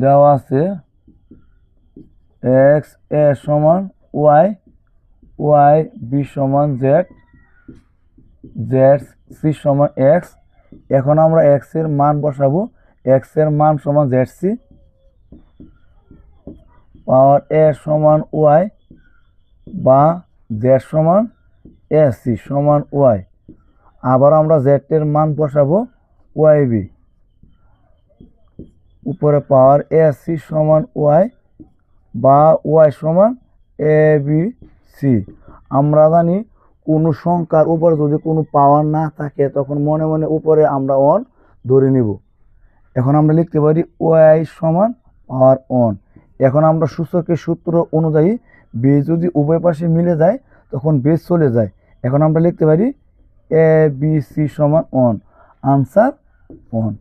দেওয়া আছে এক্স এ সমান ওয়াই, ওয়াই বি সমান জেড, জেড সি সমান এক্স। এখন আমরা এক্স এর মান বসাবো, এক্স এর মান সমান জেড সি, পাওয়ার এ সমান ওয়াই বা জেড সমান এ সি সমান ওয়াই। আবার আমরা জেড এর মান বসাবো ওয়াই বি, উপরে পাওয়ার এ সি সমান ওয়াই বা ওয়াই সমান এ বি সি। আমরা জানি কোনো সংখ্যার উপরে যদি কোনো পাওয়ার না থাকে তখন মনে মনে উপরে আমরা অন ধরে নিব। এখন আমরা লিখতে পারি ওয়াই সমান পাওয়ার অন। এখন আমরা সূচকের সূত্র অনুযায়ী বেজ যদি উভয় পাশে মিলে যায় তখন বেজ চলে যায়। এখন আমরা লিখতে পারি এ বি সি সমান অন, আনসার অন।